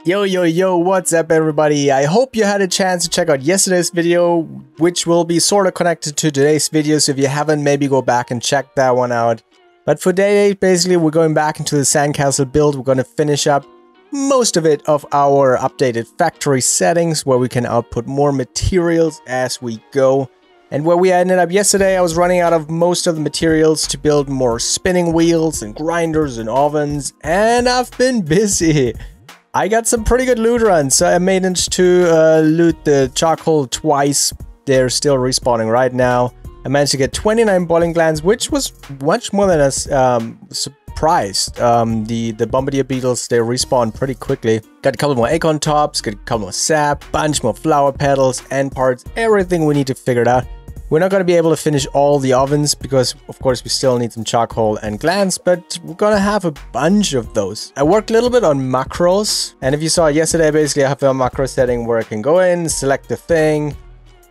Yo, yo, yo, what's up everybody? I hope you had a chance to check out yesterday's video, which will be sort of connected to today's video, so if you haven't, maybe go back and check that one out. But for today, basically, we're going back into the Sandcastle build. We're going to finish up most of it of our updated factory settings, where we can output more materials as we go. And where we ended up yesterday, I was running out of most of the materials to build more spinning wheels and grinders and ovens, and I've been busy. I got some pretty good loot runs, so I managed to loot the charcoal twice. They're still respawning right now. I managed to get 29 boiling glands, which was much more than I surprised. The bombardier beetles, they respawn pretty quickly. Got a couple more acorn tops, got a couple more sap, bunch more flower petals, end parts, everything we need to figure it out. We're not going to be able to finish all the ovens because, of course, we still need some charcoal and glands, but we're going to have a bunch of those. I worked a little bit on macros, and if you saw yesterday, basically I have a macro setting where I can go in, select the thing,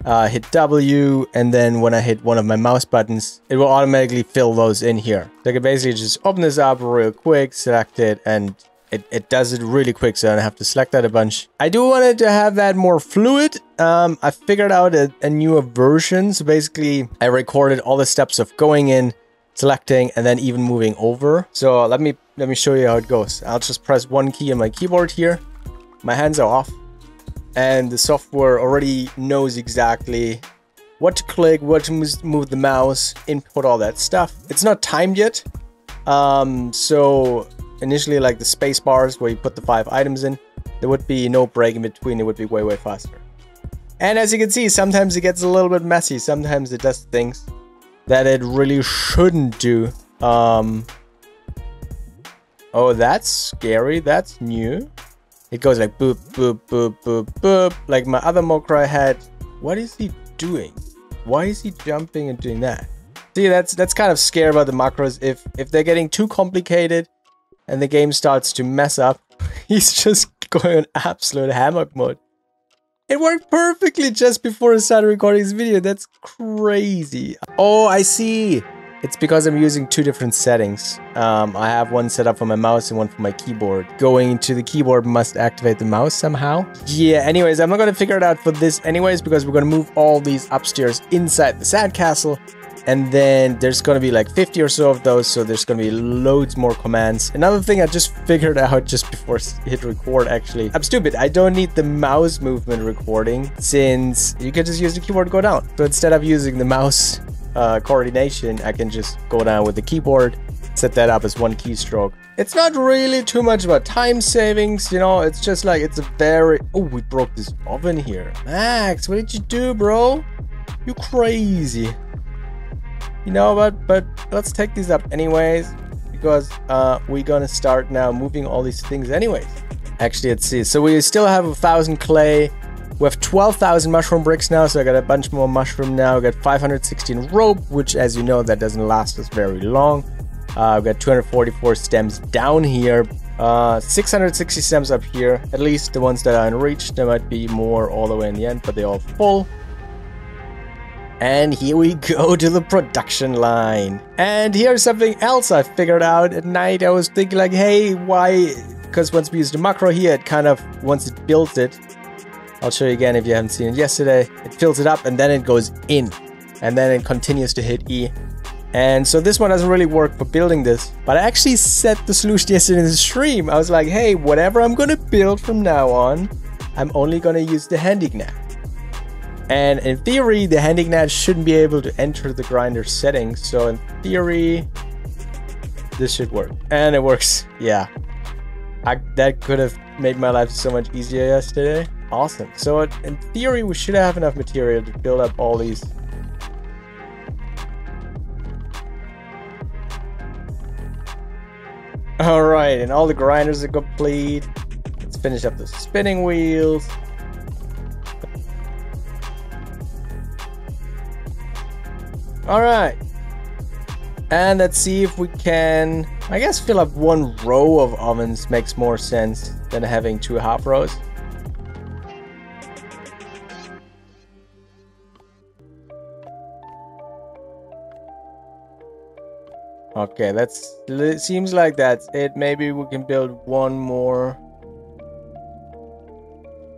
hit W, and then when I hit one of my mouse buttons, it will automatically fill those in here. So I can basically just open this up real quick, select it, and it does it really quick, so I don't have to select that a bunch. I do want it to have that more fluid. I figured out a newer version. So basically, I recorded all the steps of going in, selecting, and then even moving over. So let me show you how it goes. I'll just press one key on my keyboard here. My hands are off, and the software already knows exactly what to click, what to move the mouse, input all that stuff. It's not timed yet, so initially, like the space bars where you put the 5 items in, there would be no break in between. It would be way faster. And as you can see, sometimes it gets a little bit messy. Sometimes it does things that it really shouldn't do. Oh, that's scary. That's new. It goes like boop, boop, boop, boop, boop. Like my other macro I had. What is he doing? Why is he jumping and doing that? See, that's kind of scary about the macros. If they're getting too complicated and the game starts to mess up, he's just going on absolute hammock mode. It worked perfectly just before I started recording this video. That's crazy. Oh, I see. It's because I'm using 2 different settings. I have one set up for my mouse and one for my keyboard. Going to the keyboard must activate the mouse somehow. Yeah, anyways, I'm not going to figure it out for this anyways, because we're going to move all these upstairs inside the Sandcastle. And then there's going to be like 50 or so of those, so there's going to be loads more commands. Another thing I just figured out just before I hit record, actually. I'm stupid. I don't need the mouse movement recording, since you can just use the keyboard to go down. So instead of using the mouse coordination, I can just go down with the keyboard, set that up as one keystroke. It's not really too much about time savings, you know, it's just like, it's a very... Oh, we broke this oven here. Max, what did you do, bro? You crazy. You know, but let's take these up anyways, because we're gonna start now moving all these things anyways. Actually, let's see. So we still have 1,000 clay. We have 12,000 mushroom bricks now, so I got a bunch more mushroom now. We got 516 rope, which, as you know, that doesn't last us very long. We've got 244 stems down here. 660 stems up here, at least the ones that are in reach. There might be more all the way in the end, but they're all full. And here we go to the production line. And here's something else I figured out at night. I was thinking like, hey, why? Because once we use the macro here, it kind of, once it builds it, I'll show you again if you haven't seen it yesterday, it fills it up and then it goes in. And then it continues to hit E. And so this one doesn't really work for building this. But I actually set the solution yesterday in the stream. I was like, hey, whatever I'm going to build from now on, I'm only going to use the handy gnat. And in theory, the handy gnat shouldn't be able to enter the grinder settings. So in theory, this should work. And it works. Yeah. That could have made my life so much easier yesterday. Awesome. So in theory, we should have enough material to build up all these. Alright, and all the grinders are complete. Let's finish up the spinning wheels. Alright, and let's see if we can, I guess, fill up one row of ovens makes more sense than having 2 half rows. Okay, it seems like that's it. Maybe we can build one more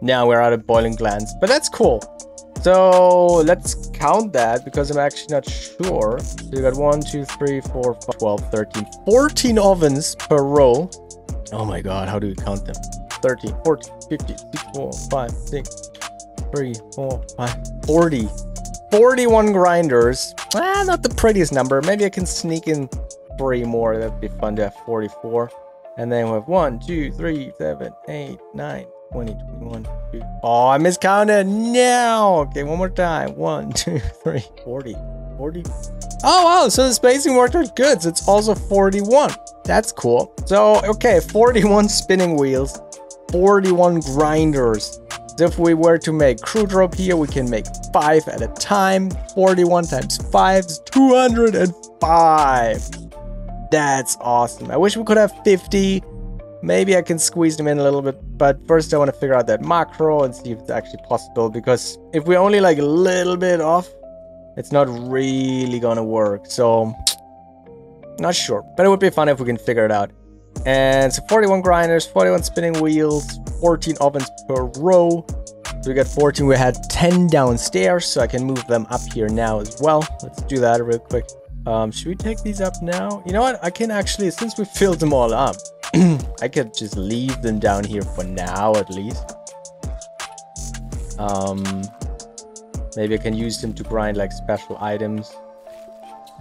Now we're out of boiling glands, but that's cool. So let's count that because I'm actually not sure. So you got 1, 2, 3, 4, 5, 12, 13, 14 ovens per row. Oh my god, how do we count them? 13, 14, 15, 16, 4, 5, 6, 3, 4, 5, 40. 41 grinders. Ah, not the prettiest number. Maybe I can sneak in 3 more. That'd be fun to have 44. And then we have 1, 2, 3, 7, 8, 9, 20, 21, 22. Oh, I miscounted. No. Okay, one more time. 1, 2, 3, 40. 40. Oh, wow. So the spacing worked out good. So it's also 41. That's cool. So, okay, 41 spinning wheels, 41 grinders. So if we were to make crude rope here, we can make 5 at a time. 41 times 5 is 205. That's awesome. I wish we could have 50. Maybe I can squeeze them in a little bit, but first I want to figure out that macro and see if it's actually possible, because if we're only like a little bit off, it's not really gonna work. So not sure, but it would be fun if we can figure it out. And so 41 grinders, 41 spinning wheels, 14 ovens per row. So we got 14. We had 10 downstairs, so I can move them up here now as well. Let's do that real quick. Should we take these up now? You know what? I can actually, since we filled them all up, I could just leave them down here for now, at least. Maybe I can use them to grind like special items.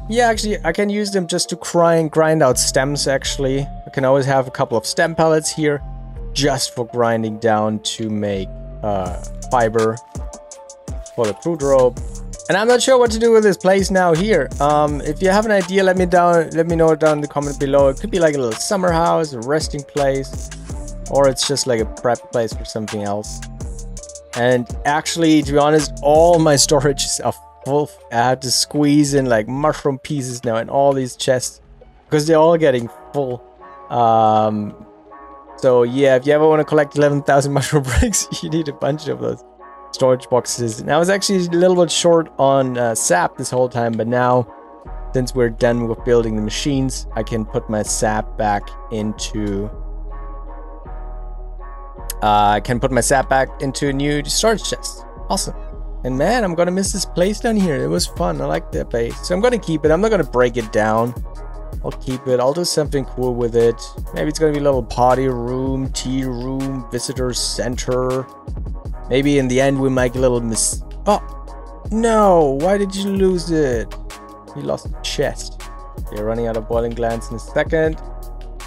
Yeah, actually, I can use them just to grind out stems, actually. I can always have a couple of stem pellets here just for grinding down to make fiber for the crude rope. And I'm not sure what to do with this place now here. If you have an idea, let me know down in the comment below. It could be like a little summer house, a resting place, or it's just like a prep place for something else. And actually, to be honest, all my storages are full. I had to squeeze in like mushroom pieces now in all these chests because they're all getting full. So yeah, if you ever want to collect 11,000 mushroom bricks, you need a bunch of those storage boxes. And I was actually a little bit short on sap this whole time, but now since we're done with building the machines, I can put my sap back into a new storage chest. Awesome. And man, I'm gonna miss this place down here. It was fun. I like that base, so I'm gonna keep it. I'm not gonna break it down. I'll keep it. I'll do something cool with it. Maybe it's gonna be a little party room, tea room, visitor center. Maybe in the end we make a little Oh, no. Why did you lose it? You lost the chest. You're running out of boiling glands in a second.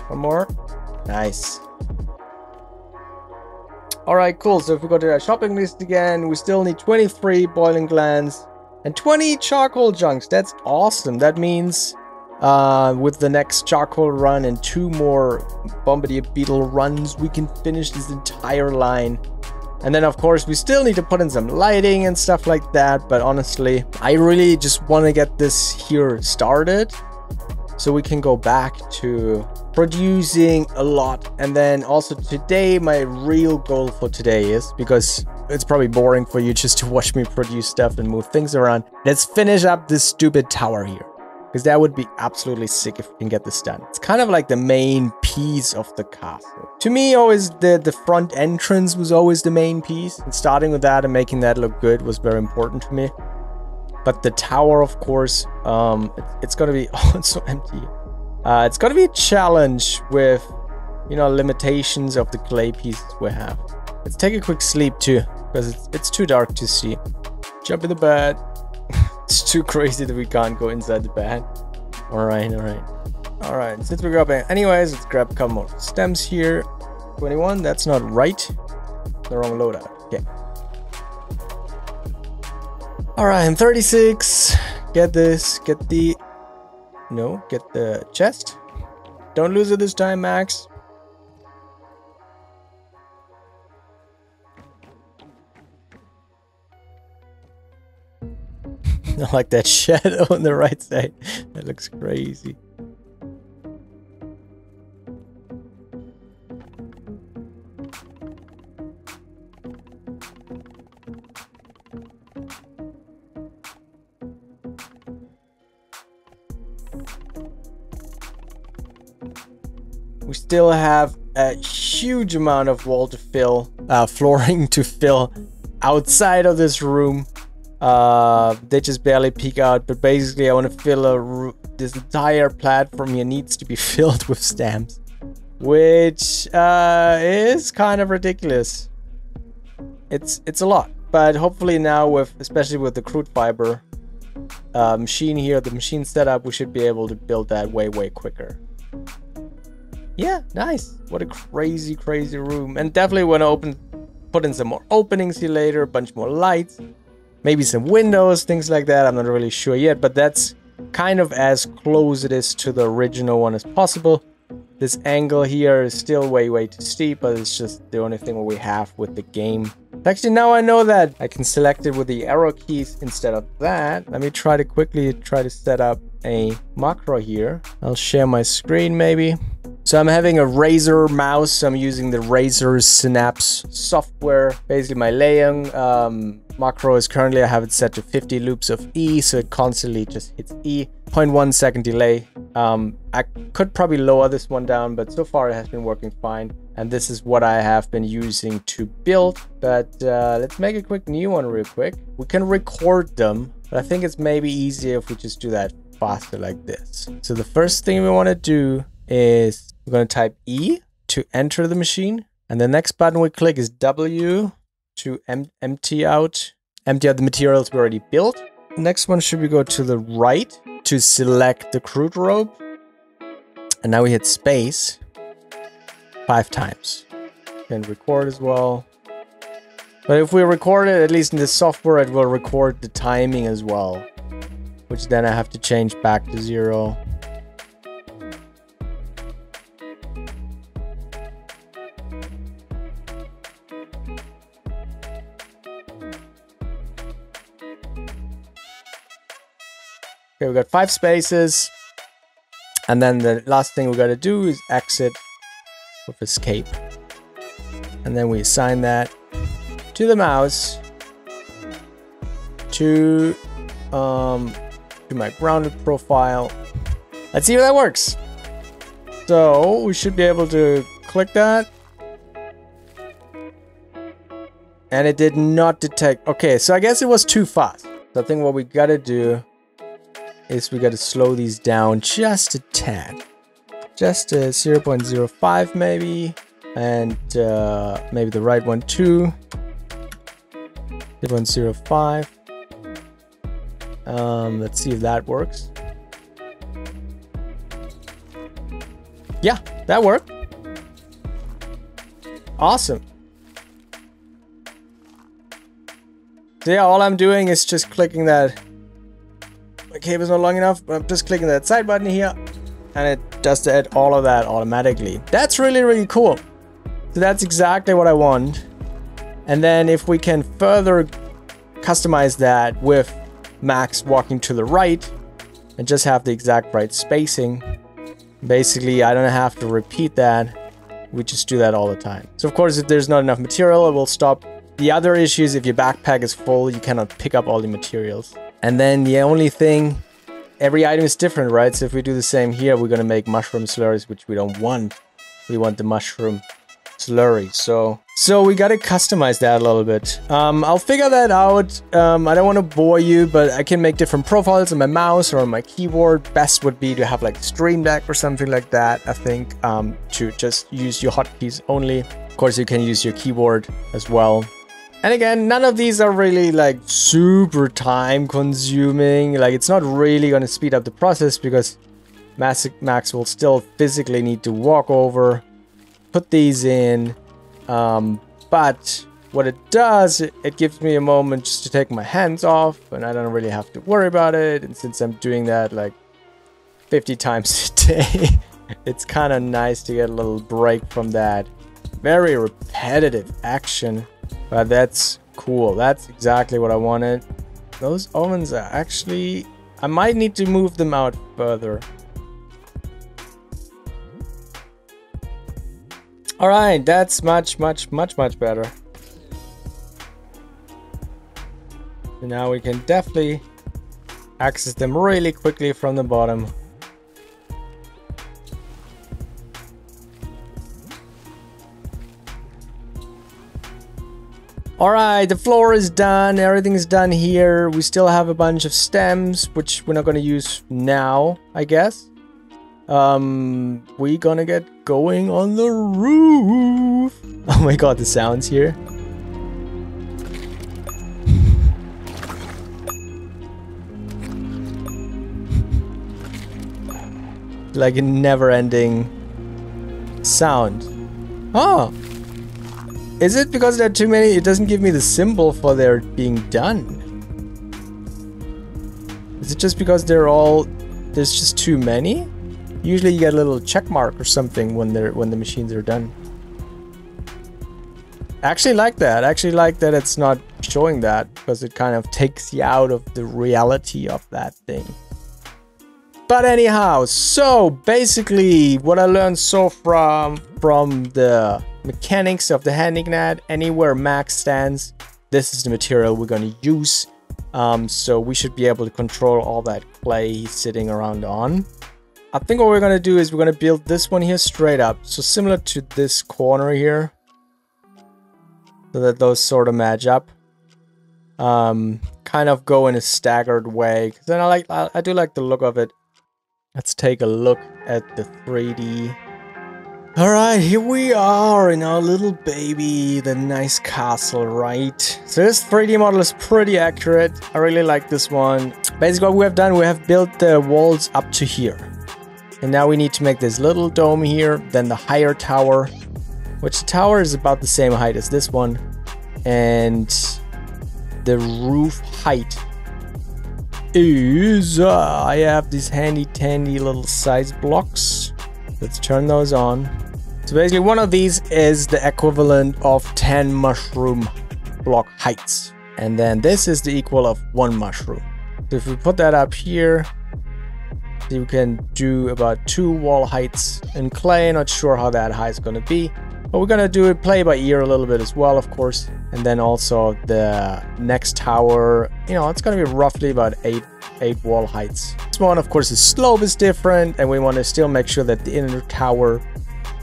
One more. Nice. Alright, cool. So if we go to our shopping list again, we still need 23 boiling glands and 20 charcoal junks. That's awesome. That means with the next charcoal run and 2 more bombardier beetle runs, we can finish this entire line. And then of course we still need to put in some lighting and stuff like that, but honestly I really just want to get this here started so we can go back to producing a lot. And then also today, my real goal for today is, because it's probably boring for you just to watch me produce stuff and move things around, let's finish up this stupid tower here, because that would be absolutely sick if we can get this done. It's kind of like the main piece of the castle. To me, always the front entrance was always the main piece, and starting with that and making that look good was very important to me. But the tower, of course, it's gonna be, oh, it's so empty. It's gonna be a challenge with, you know, limitations of the clay pieces we have. Let's take a quick sleep too, because it's too dark to see. Jump in the bed. It's too crazy that we can't go inside the bed. Alright. Since we're grabbing, anyways, let's grab a couple more stems here. 21, that's not right. The wrong loadout. Okay. Alright, I'm 36. Get this. Get the chest. Don't lose it this time, Max. I like that shadow on the right side. That looks crazy. We still have a huge amount of wall to fill, flooring to fill outside of this room. They just barely peek out, but basically I want to fill this entire platform here needs to be filled with stamps, which is kind of ridiculous. It's a lot, but hopefully now especially with the crude fiber machine here, the machine setup, we should be able to build that way quicker. Yeah, nice. What a crazy room. And definitely want to put in some more openings here later, a bunch more lights, maybe some windows, things like that. I'm not really sure yet, but that's kind of as close it is to the original one as possible. This angle here is still way too steep, but it's just the only thing we have with the game. Actually, now I know that I can select it with the arrow keys instead of that. Let me try to quickly set up a macro here. I'll share my screen maybe. So I'm having a Razer mouse. So I'm using the Razer Synapse software. Basically my laying macro is currently, I have it set to 50 loops of E, so it constantly just hits E. 0.1 second delay. I could probably lower this one down, but so far it has been working fine. And this is what I have been using to build. But let's make a quick new one real quick. We can record them, but I think it's maybe easier if we just do that faster like this. So the first thing we want to do is we're going to type E to enter the machine. And the next button we click is W to empty out the materials we already built. Next one should we go to the right to select the crude rope. And now we hit space 5 times. Can record as well. But if we record it, at least in the software, it will record the timing as well, which then I have to change back to 0. Okay, we got 5 spaces. And then the last thing we got to do is exit with escape. And then we assign that to the mouse, to my grounded profile. Let's see if that works. So we should be able to click that. And it did not detect. Okay, so I guess it was too fast. So I think what we got to do is we got to slow these down just a tad. Just a 0.05 maybe. And maybe the right one too. 0.05. Let's see if that works. Yeah, that worked. Awesome. So yeah, all I'm doing is just clicking that. My cable's not long enough, but I'm just clicking that side button here, and it does all of that automatically. That's really cool. So that's exactly what I want. And then if we can further customize that with Max walking to the right and just have the exact right spacing, basically I don't have to repeat that. We just do that all the time. So of course, if there's not enough material, it will stop. The other issue is if your backpack is full, you cannot pick up all the materials. And then the only thing, every item is different, right? So if we do the same here, we're gonna make mushroom slurries, which we don't want. We want the mushroom slurry. So we gotta customize that a little bit. I'll figure that out. I don't want to bore you, but I can make different profiles on my mouse or on my keyboard. Best would be to have like Stream Deck or something like that, I think, to just use your hotkeys only. Of course, you can use your keyboard as well. And again, none of these are really like super time consuming. Like it's not really going to speed up the process because Max will still physically need to walk over, put these in. But what it does, it gives me a moment just to take my hands off and I don't really have to worry about it. And since I'm doing that like 50 times a day, it's kind of nice to get a little break from that very repetitive action. But that's cool. That's exactly what I wanted. Those ovens are actually... I might need to move them out further. Alright, that's much better. So now we can definitely access them really quickly from the bottom. Alright, the floor is done, everything's done here. We still have a bunch of stems, which we're not gonna use now, I guess. We're gonna get going on the roof. Oh my god, the sounds here. Like a never-ending sound. Oh! Is it because there are too many? It doesn't give me the symbol for their being done. Is it just because there's just too many? Usually you get a little check mark or something when the machines are done. I actually like that. I actually like that it's not showing that, because it kind of takes you out of the reality of that thing. But anyhow, so basically what I learned so from the mechanics of the handing net, anywhere max stands, this is the material we're going to use. So we should be able to control all that clay he's sitting around on. I think what we're going to do is we're going to build this one here straight up. So similar to this corner here. So that those sort of match up. Kind of go in a staggered way. Because then I do like the look of it. Let's take a look at the 3D. Alright, here we are in our little baby, the nice castle, right? So this 3D model is pretty accurate. I really like this one. Basically what we have done, we have built the walls up to here. And now we need to make this little dome here, then the higher tower, which the tower is about the same height as this one. And the roof height is, I have these handy dandy little size blocks. Let's turn those on. So basically one of these is the equivalent of 10 mushroom block heights. And then this is the equal of 1 mushroom. So if we put that up here, you can do about 2 wall heights in clay. Not sure how that high is going to be. But we're going to do it play by ear a little bit as well, of course. And then also the next tower, you know, it's going to be roughly about 8 wall heights. This one, of course, the slope is different. And we want to still make sure that the inner tower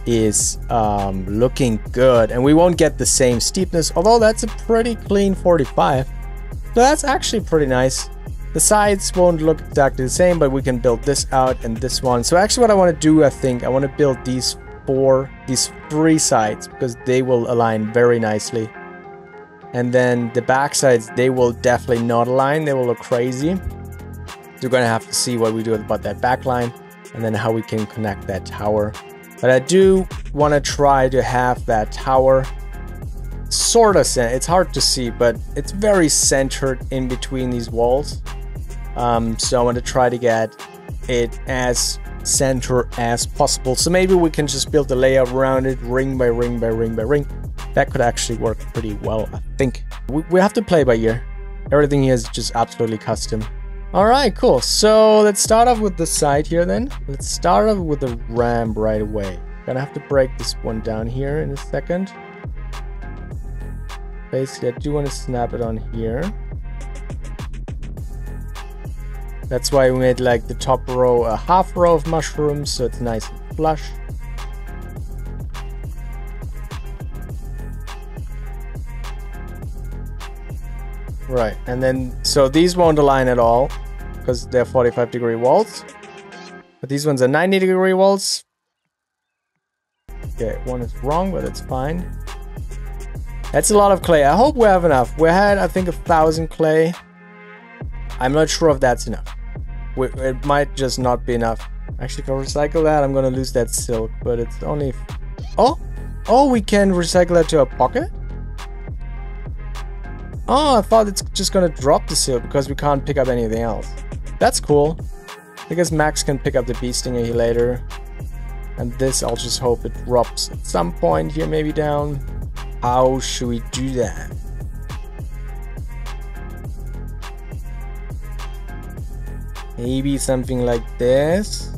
is looking good. And we won't get the same steepness, although that's a pretty clean 45. So that's actually pretty nice. The sides won't look exactly the same, but we can build this out and this one. So actually what I want to do, I think, I want to build these 3 sides, because they will align very nicely. And then the back sides, they will definitely not align. They will look crazy. So you're going to have to see what we do about that back line and then how we can connect that tower. But I do want to try to have that tower sort of, it's hard to see, but it's very centered in between these walls. So I want to try to get it as center as possible. So maybe we can just build a layout around it, ring by ring by ring by ring. That could actually work pretty well, I think. We have to play by ear. Everything here is just absolutely custom. Alright, cool. So let's start off with the side here then. Let's start off with the ramp right away. Gonna have to break this one down here in a second. Basically, I do want to snap it on here. That's why we made like the top row a half row of mushrooms, so it's nice and flush. Right, and then, so these won't align at all, because they're 45-degree walls. But these ones are 90-degree walls. Okay, one is wrong, but it's fine. That's a lot of clay. I hope we have enough. We had, I think, 1,000 clay. I'm not sure if that's enough. It might just not be enough. Actually, if I recycle that, I'm gonna lose that silk, but it's only... Oh, we can recycle that to a pocket? Oh, I thought it's just gonna drop the silk because we can't pick up anything else. That's cool. I guess Max can pick up the bee stinger here later. And this, I'll just hope it drops at some point here, maybe down. How should we do that? Maybe something like this.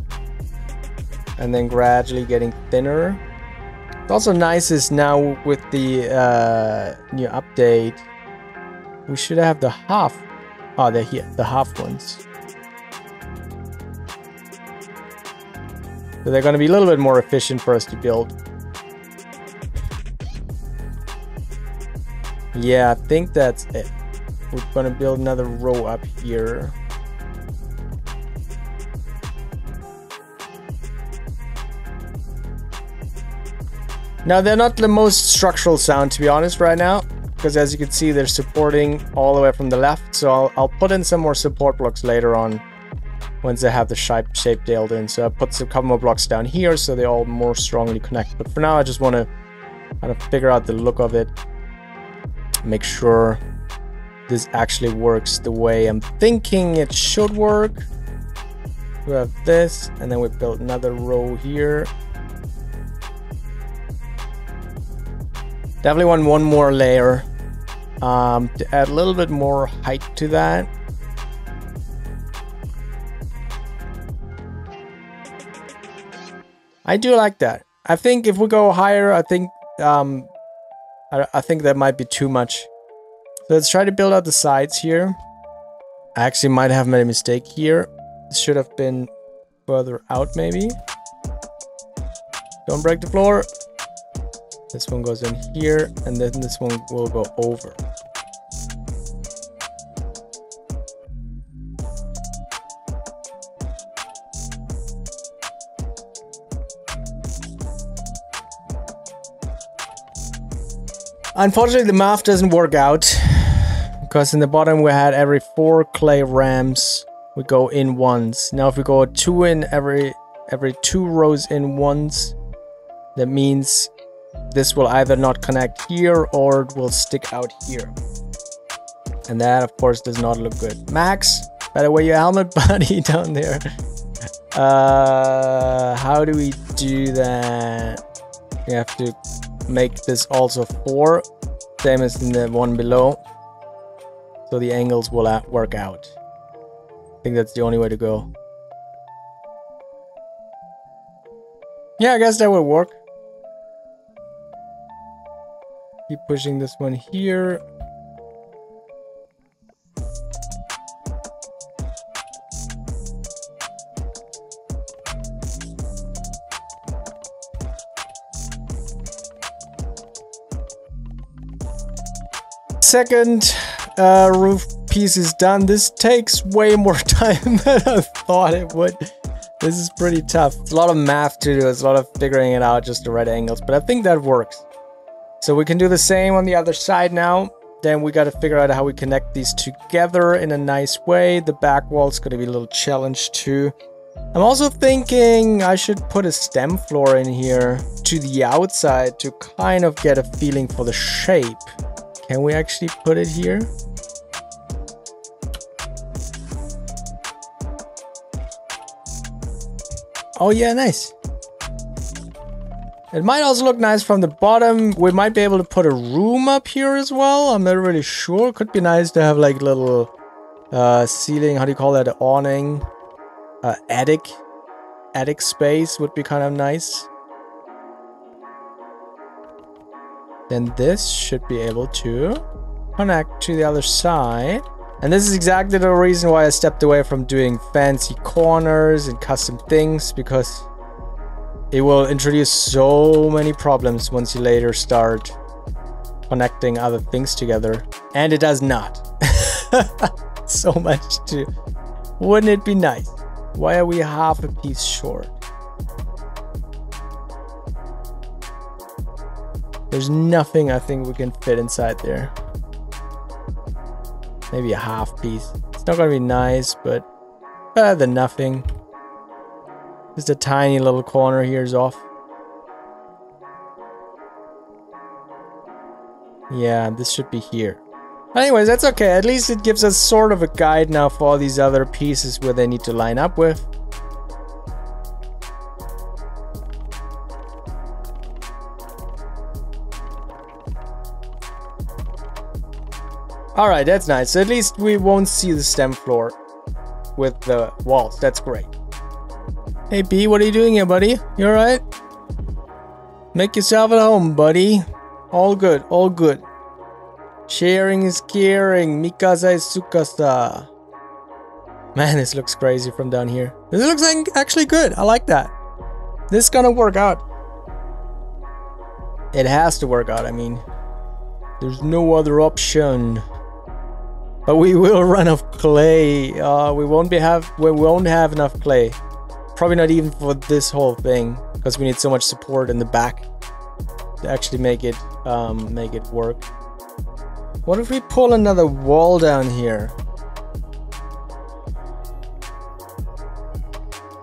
And then gradually getting thinner. It's also nice is now with the new update, we should have the half. Oh, they're here, the half ones. So they're going to be a little bit more efficient for us to build. Yeah, I think that's it. We're gonna build another row up here. Now, they're not the most structural sound, to be honest, right now, because as you can see, they're supporting all the way from the left. So I'll put in some more support blocks later on once they have the shape nailed in. So I put some couple more blocks down here so they all more strongly connect. But for now, I just want to kind of figure out the look of it, make sure this actually works the way I'm thinking it should work. We have this, and then we build another row here. Definitely want one more layer to add a little bit more height to that. I do like that. I think if we go higher, I think that might be too much. So let's try to build out the sides here. I actually might have made a mistake here. This should have been further out, maybe. Don't break the floor. This one goes in here, and then this one will go over. Unfortunately, the math doesn't work out, because in the bottom we had every 4 clay ramps we go in once. Now if we go 2 in every 2 rows in once, that means this will either not connect here or it will stick out here. And that, of course, does not look good. Max, better wear your helmet, buddy, down there. How do we do that? We have to make this also 4, same as in the one below. So the angles will work out. I think that's the only way to go. Yeah, I guess that would work. Keep pushing this one here. Second roof piece is done. This takes way more time than I thought it would. This is pretty tough. It's a lot of math to do. It's a lot of figuring it out, just the right angles. But I think that works. So we can do the same on the other side now. Then we got to figure out how we connect these together in a nice way. The back wall's going to be a little challenge too. I'm also thinking I should put a stem floor in here to the outside to kind of get a feeling for the shape. Can we actually put it here? Oh yeah, nice. It might also look nice from the bottom. We might be able to put a room up here as well. I'm not really sure. Could be nice to have like little ceiling, how do you call that, awning, attic space would be kind of nice. Then this should be able to connect to the other side. And this is exactly the reason why I stepped away from doing fancy corners and custom things, because it will introduce so many problems once you later start connecting other things together. And it does not. So much to... Wouldn't it be nice? Why are we half a piece short? There's nothing I think we can fit inside there. Maybe a half piece. It's not gonna be nice, but better than nothing. Just a tiny little corner here is off. Yeah, this should be here. But anyways, that's okay. At least it gives us sort of a guide now for all these other pieces where they need to line up with. Alright, that's nice. So at least we won't see the stem floor with the walls. That's great. Hey B, what are you doing here, buddy? You alright? Make yourself at home, buddy. All good, all good. Sharing is caring. Mikasa is Tsukasa. Man, this looks crazy from down here. This looks like actually good. I like that. This is gonna work out. It has to work out, I mean. There's no other option. But we will run out of clay. We won't have enough clay. Probably not even for this whole thing, because we need so much support in the back to actually make it work. What if we pull another wall down here?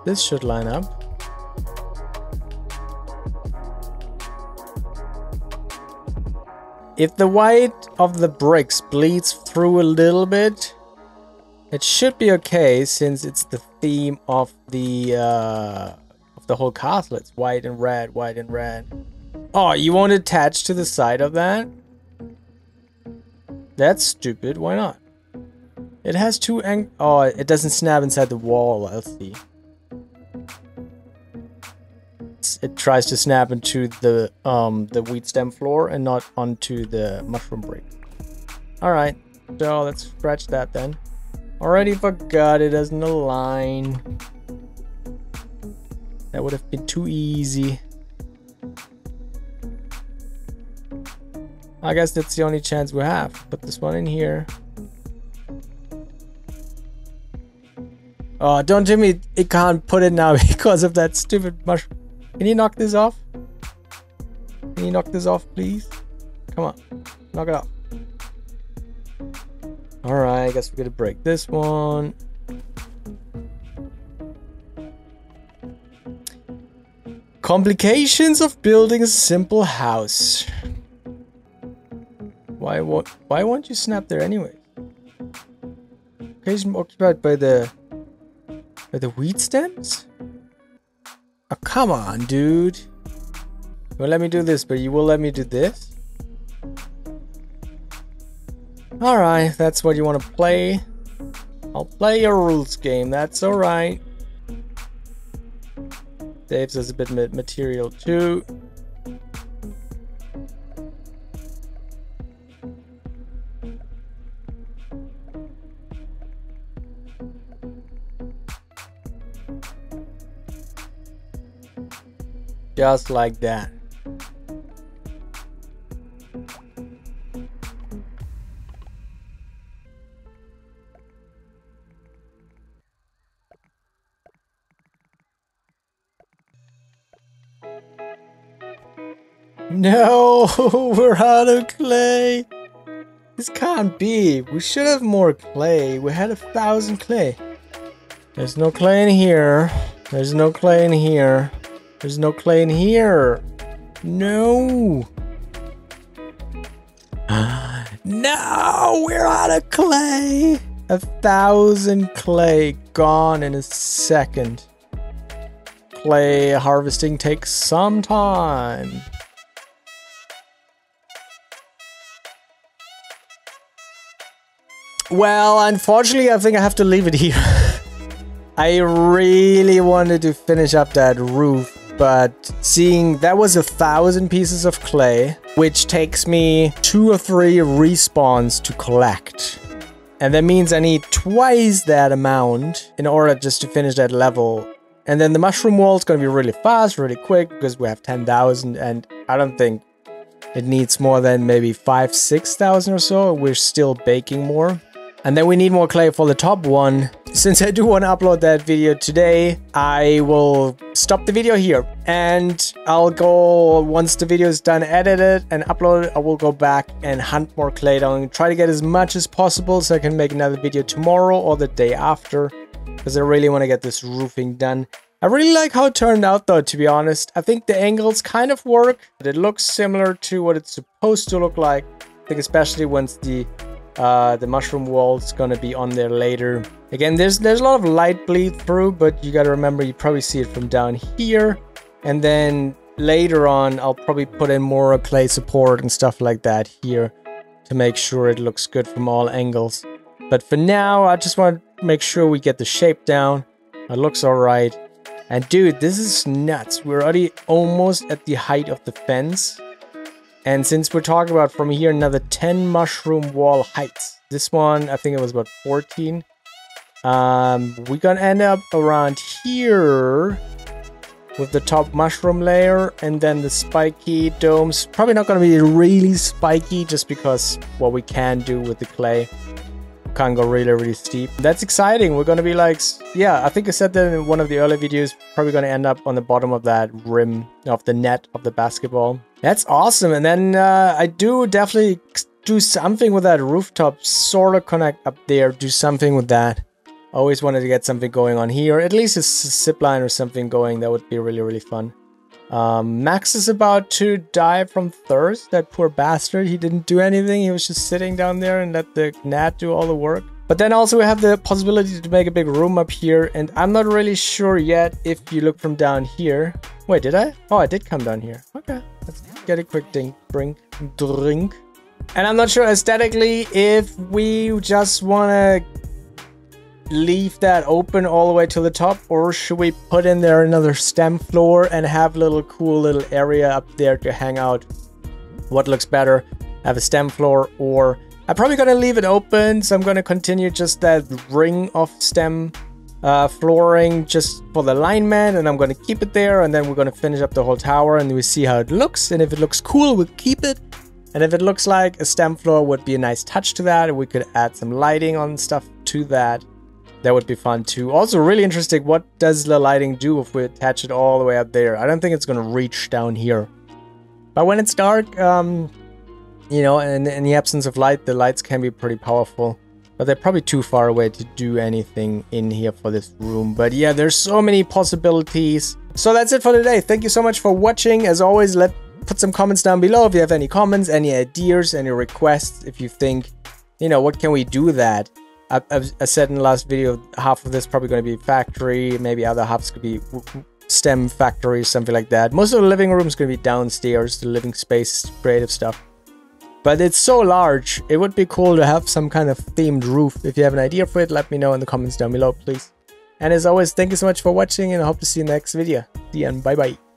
This should line up. If the white of the bricks bleeds through a little bit, it should be okay, since it's the theme of the whole castle. It's white and red, white and red. Oh, you won't attach to the side of that? That's stupid. Why not? It has two oh, it doesn't snap inside the wall. Let's see. It tries to snap into the wheat stem floor and not onto the mushroom brick. All right, so let's scratch that then. Already forgot it doesn't align. That would have been too easy. I guess that's the only chance we have. Put this one in here. Oh, don't tell me it can't put it now because of that stupid mushroom. Can you knock this off? Can you knock this off, please? Come on, knock it off. Alright, I guess we're gonna break this one. Complications of building a simple house. Why won't you snap there anyway? Location occupied by the wheat stems? Oh, come on, dude. You won't let me do this, but you will let me do this? Alright, that's what you want to play. I'll play your rules game, that's alright. Saves us a bit of material too. Just like that. No, we're out of clay. This can't be. We should have more clay. We had 1,000 clay. There's no clay in here. There's no clay in here. There's no clay in here. No. No, we're out of clay. 1,000 clay gone in a second. Clay harvesting takes some time. Well, unfortunately, I think I have to leave it here. I really wanted to finish up that roof, but seeing that was 1,000 pieces of clay, which takes me 2 or 3 respawns to collect. And that means I need twice that amount in order just to finish that level. And then the mushroom wall is going to be really fast, really quick, because we have 10,000, and I don't think it needs more than maybe 5,000, 6,000 or so. We're still baking more. And then we need more clay for the top one. Since I do want to upload that video today, I will stop the video here. And I'll go, once the video is done edited and uploaded, I will go back and hunt more clay down and try to get as much as possible so I can make another video tomorrow or the day after. Because I really want to get this roofing done. I really like how it turned out though, to be honest. I think the angles kind of work, but it looks similar to what it's supposed to look like. I think especially once the mushroom wall's gonna be on there later. Again, there's a lot of light bleed through, but you gotta remember you probably see it from down here. And then later on, I'll probably put in more clay support and stuff like that here to make sure it looks good from all angles. But for now, I just want to make sure we get the shape down. It looks alright. And dude, this is nuts. We're already almost at the height of the fence. And since we're talking about from here another 10 mushroom wall heights. This one, I think it was about 14. We're gonna end up around here. with the top mushroom layer, and then the spiky domes. Probably not going to be really spiky just because what we can do with the clay. Can't go really steep. That's exciting. We're going to be like, yeah, I think I said that in one of the earlier videos, probably going to end up on the bottom of that rim of the net of the basketball. That's awesome. And then I do definitely do something with that rooftop, sort of connect up there, do something with that. Always wanted to get something going on here, at least a zip line or something going. That would be really fun. Max is about to die from thirst. That poor bastard. He didn't do anything. He was just sitting down there and let the gnat do all the work. But then also we have the possibility to make a big room up here. And I'm not really sure yet if you look from down here. Wait, did I? Oh, I did come down here. Okay, let's get a quick drink. And I'm not sure aesthetically if we just want to leave that open all the way to the top, or should we put in there another stem floor and have a little cool little area up there to hang out? What looks better? Have a stem floor, or I'm probably gonna leave it open, so I'm gonna continue just that ring of stem flooring just for the alignment, and I'm gonna keep it there, and then we're gonna finish up the whole tower and we see how it looks, and if it looks cool we'll keep it, and if it looks like a stem floor would be a nice touch to that, and we could add some lighting on stuff to that. That would be fun too. Also really interesting, what does the lighting do if we attach it all the way up there? I don't think it's going to reach down here. But when it's dark, you know, and in the absence of light, the lights can be pretty powerful. But they're probably too far away to do anything in here for this room. But yeah, there's so many possibilities. So that's it for today. Thank you so much for watching. As always, put some comments down below if you have any comments, any ideas, any requests. If you think, you know, what can we do with that? I said in the last video, half of this is probably going to be factory, maybe other halves could be STEM factory, something like that. Most of the living room is going to be downstairs, the living space, creative stuff. But it's so large, it would be cool to have some kind of themed roof. If you have an idea for it, let me know in the comments down below, please. And as always, thank you so much for watching, and I hope to see you in the next video. See you and bye bye.